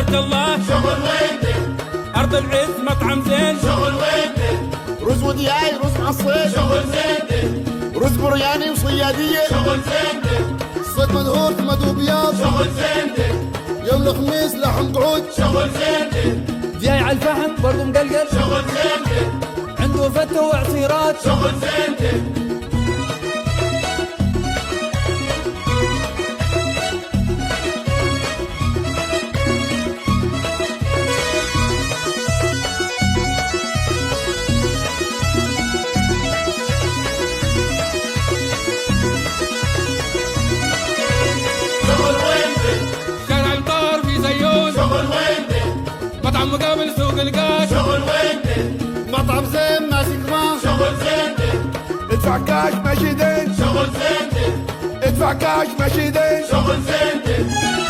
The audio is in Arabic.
تبارك الله. شغل وينك؟ أرض العز مطعم زين. شغل وينك؟ رز ودياي رز معصير. شغل زينك؟ رز برياني وصيادية. شغل زينك؟ صيد مدهور مدهو بياض. شغل زينك؟ يوم الخميس لحم قعود. شغل زينك؟ دياي على الفحم برضو مقلقل. شغل زينك؟ عنده فتة وعصيرات. شغل زينك؟ شارع البار في زيون. شغل وينك؟ مطعم مقابل سوق القاش. شغل وينك؟ مطعم زين ماسك ما. شغل زينك؟ ادفع كاش ماشي دين. شغل زينك؟ ادفع كاش ماشي دين. شغل زينك؟